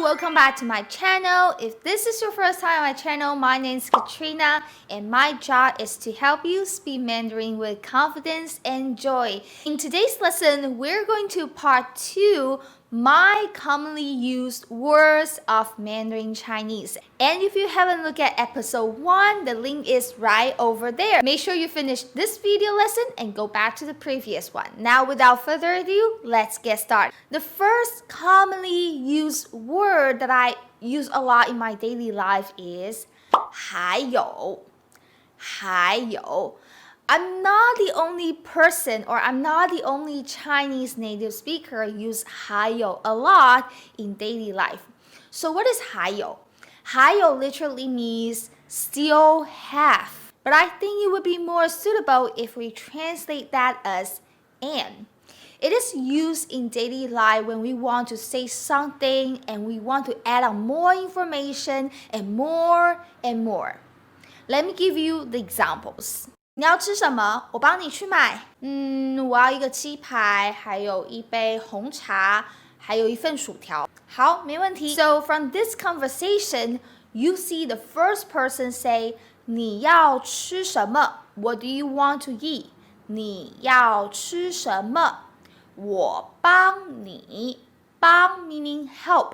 welcome back to my channel. If this is your first time on my channel, my name is Katrina and my job is to help you speak Mandarin with confidence and joy. In today's lesson, we're going to part 2, my commonly used words of Mandarin Chinese. And if you haven't looked at episode 1, the link is right over there. Make sure you finish this video lesson and go back to the previous one. Now, without further ado, let's get started. The first commonly used word that I use a lot in my daily life is Haiyo. Haiyo. I'm not the only person or I'm not the only Chinese native speaker use Haiyo a lot in daily life. So what is Haiyo? Haiyo literally means still have. But I think it would be more suitable if we translate that as and. It is used in daily life when we want to say something and we want to add on more information and more and more. Let me give you the examples. 你要吃什么？我帮你去买。我要一个鸡排，还有一杯红茶，还有一份薯条。好，没问题。So from this conversation, you see the first person say, 你要吃什么？ What do you want to eat? 你要吃什么？我帮你。帮 meaning help.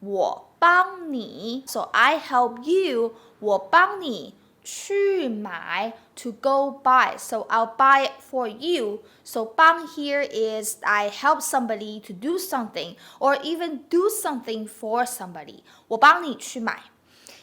我帮你。So I help you. 我帮你。去买 to go buy. So I'll buy it for you. So 帮 here is I help somebody to do something or even do something for somebody. 我帮你去买。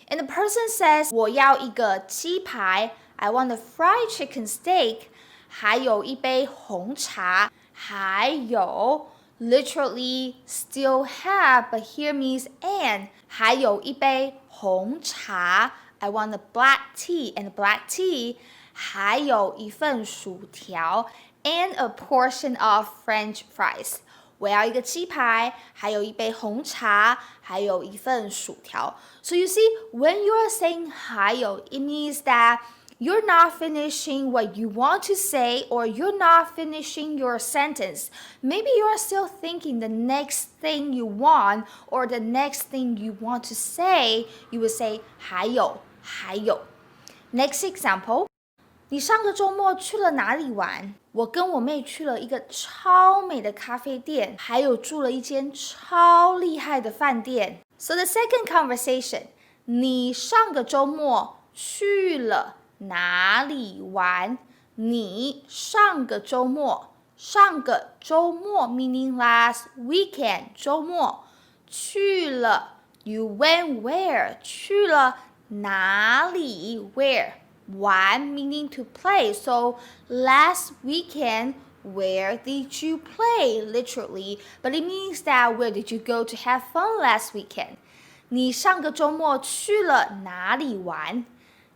And the person says 我要一个鸡排 I want a fried chicken steak 还有一杯红茶还有 literally still have but here means and 还有一杯红茶I want a black tea and black tea 还有一份薯条 and a portion of French fries 我要一个鸡排还有一杯红茶还有一份薯条 So you see when you are saying 还有 it means that you're not finishing what you want to say or you're not finishing your sentence. Maybe you're still thinking the next thing you want or the next thing you want to say. You would say 还有 Next example. 你上个周末去了哪里玩？我跟我妹去了一个超美的咖啡店，还有住了一间超厉害的饭店。So the second conversation. 你上个周末去了哪里玩？你上个周末meaning last weekend 周末去了 You went where 去了哪里 Where 玩 meaning to play So last weekend Where did you play? Literally But it means that where did you go to have fun last weekend? 你上个周末去了哪里玩？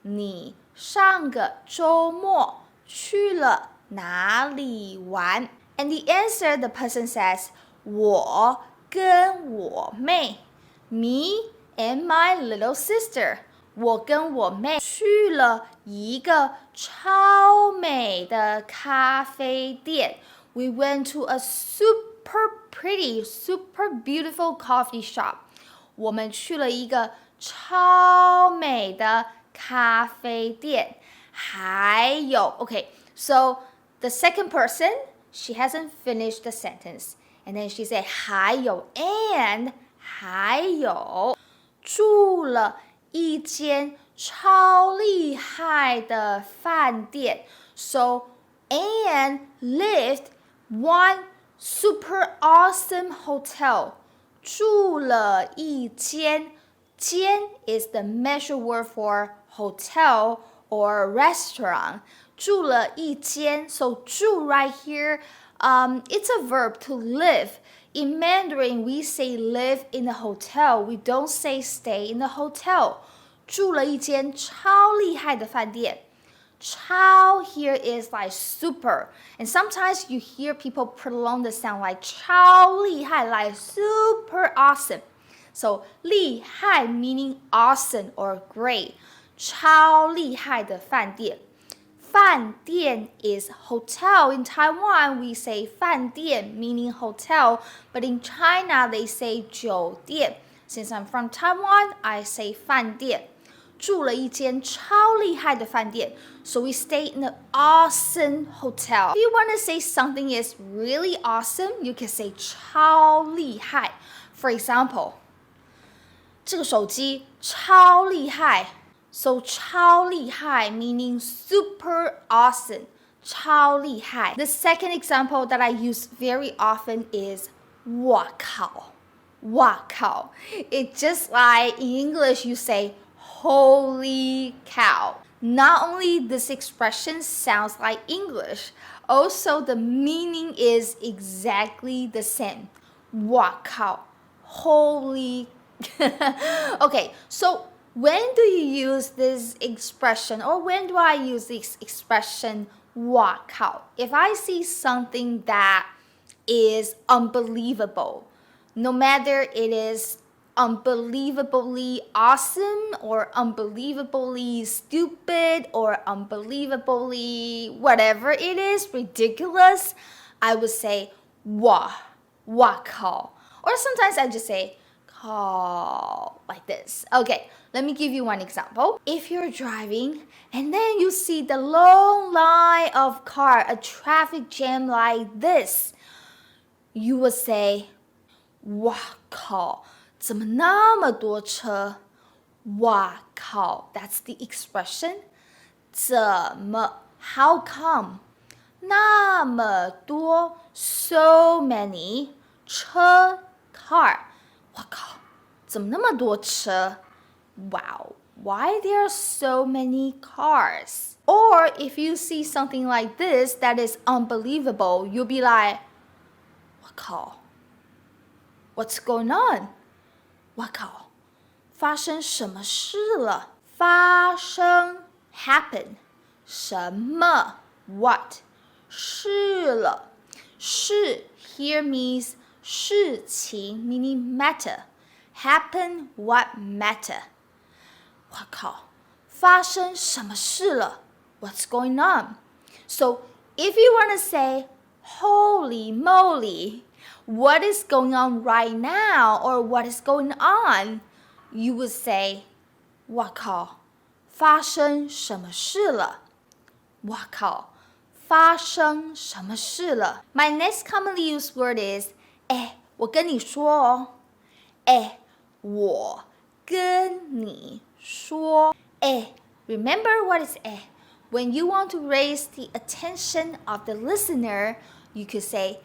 你上个周末去了哪里玩 And the answer the person says 我跟我妹 Me and my little sister 我跟我妹去了一个超美的咖啡店 We went to a super pretty, super beautiful coffee shop 我们去了一个超美的咖啡店还有 Okay, so the second person she hasn't finished the sentence and then she said 还有 and 还有住了一间超厉害的饭店 So and lived one super awesome hotel 住了一间间 is the measure word for hotel or restaurant 住了一间 So 住 right here it's a verb to live In Mandarin we say live in a hotel We don't say stay in the hotel 住了一间超厉害的饭店超 here is like super and sometimes you hear people prolong the sound like 超厉害 like super awesome So 厉害 meaning awesome or great 超厉害的饭店饭店 is hotel. In Taiwan, we say 饭店 meaning hotel, but in China, they say 酒店 Since I'm from Taiwan, I say 饭店。住了一间超厉害的饭店 So we stay in an awesome hotel. If you want to say something is really awesome, you can say 超厉害。For example, 这个手机超厉害 So 超厉害 meaning super awesome. 超厉害。The second example that I use very often is 哇靠。哇靠。It's just like in English you say holy cow. Not only this expression sounds like English, also the meaning is exactly the same. 哇靠。Holy Okay, so when do you use this expression or when do I use this expression 哇靠 if I see something that is unbelievable, no matter it is unbelievably awesome or unbelievably stupid or unbelievably whatever it is, ridiculous, I would say 哇靠 or sometimes I just say call like this. Okay, let me give you one example. If you're driving and then you see the long line of car, a traffic jam like this, you will say 哇靠怎么那么多车哇靠 That's the expression 怎么 How come 那么多 So many 车 car哇靠怎么那么多车 Wow, why there are so many cars? Or if you see something like this that is unbelievable, you'll be like 哇靠 What's going on? 哇靠发生什么事了发生 happen 什么 what 事了事 here means 事情 meaning matter happen what matter 哇靠发生什么事了 What's going on? So if you want to say holy moly what is going on right now or what is going on, you would say 哇靠发生什么事了哇靠发生什么事了 My next commonly used word is 我跟你说哦我跟你说Remember what is When you want to raise the attention of the listener, you could say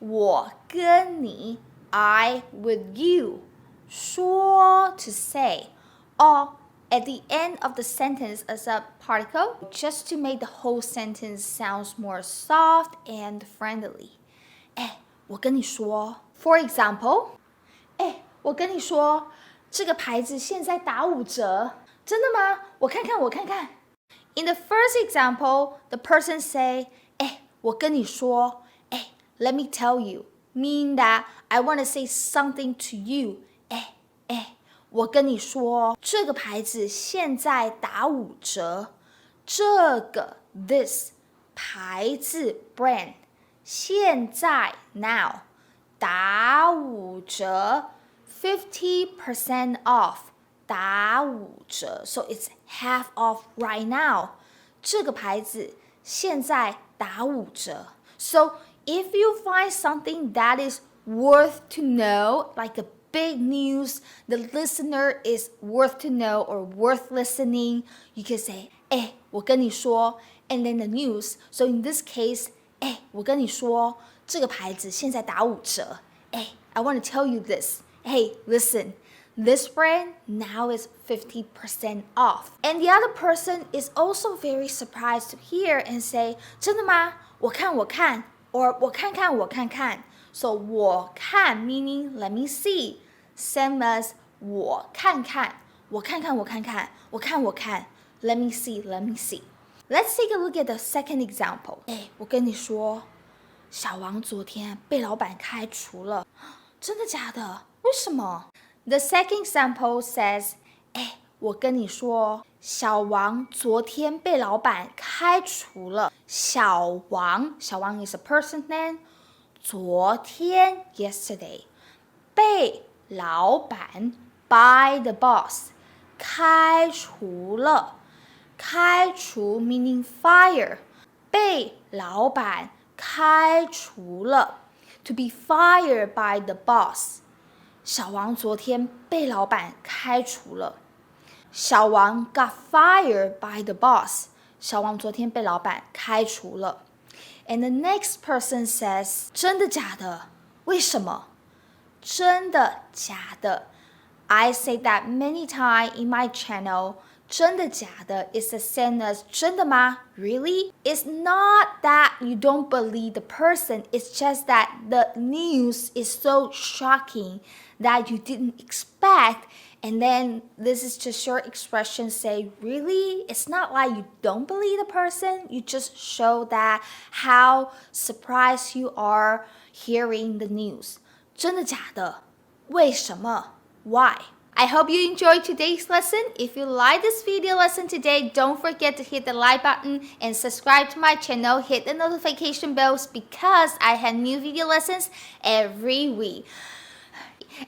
我跟你 I with you 说 to say or at the end of the sentence as a particle just to make the whole sentence sounds more soft and friendly 我跟你说 For example 我跟你说这个牌子现在打5折真的吗我看看In the first example the person say 我跟你说Let me tell you, mean that I want to say something to you. 我跟你说，这个牌子现在打5折。这个 this 牌子 brand 现在 now 打5折 50% off 打5折 So it's half off right now. 这个牌子现在打5折 So if you find something that is worth to know, like the big news, the listener is worth to know or worth listening, you can say, 我跟你说 and then the news. So in this case, 我跟你说这个牌子现在打5折 I want to tell you this. Hey, listen, this brand now is 50% off. And the other person is also very surprised to hear and say, 真的吗？我看or 我看看 So 我看 meaning let me see Same as 我看看 Let me see Let's take a look at the second example 我跟你说小王昨天被老板开除了真的假的为什么 The second example says 我跟你说小王昨天被老板开除了小王 is a person name 昨天 yesterday 被老板 by the boss 开除了开除 meaning fire 被老板开除了 to be fired by the boss 小王昨天被老板开除了小王 got fired by the boss 小王昨天被老板开除了 And the next person says 真的假的为什么真的假的 I say that many times in my channel 真的假的 is the same as 真的吗 Really? It's not that you don't believe the person, it's just that the news is so shocking that you didn't expect and then this is just your expression say really it's not like you don't believe the person you just show that how surprised you are hearing the news 真的假的为什么 why I hope you enjoyed today's lesson. If you like this video lesson today, don't forget to hit the like button and subscribe to my channel. Hit the notification bells because I have new video lessons every week.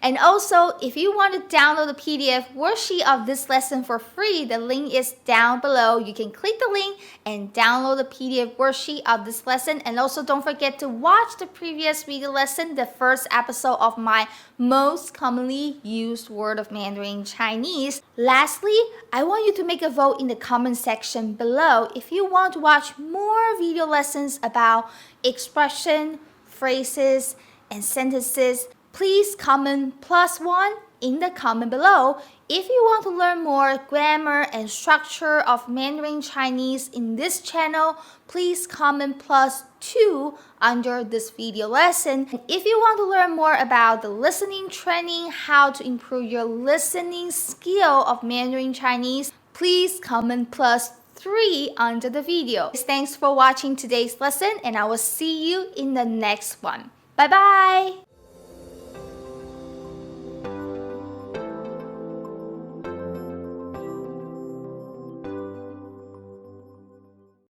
And also, if you want to download the PDF worksheet of this lesson for free, the link is down below. You can click the link and download the PDF worksheet of this lesson. And also, don't forget to watch the previous video lesson, the first episode of my most commonly used word of Mandarin Chinese. Lastly, I want you to make a vote in the comment section below if you want to watch more video lessons about expression, phrases, and sentences. Please comment +1 in the comment below. If you want to learn more grammar and structure of Mandarin Chinese in this channel, please comment +2 under this video lesson. And if you want to learn more about the listening training, how to improve your listening skill of Mandarin Chinese, please comment +3 under the video. Thanks for watching today's lesson and I will see you in the next one. Bye bye!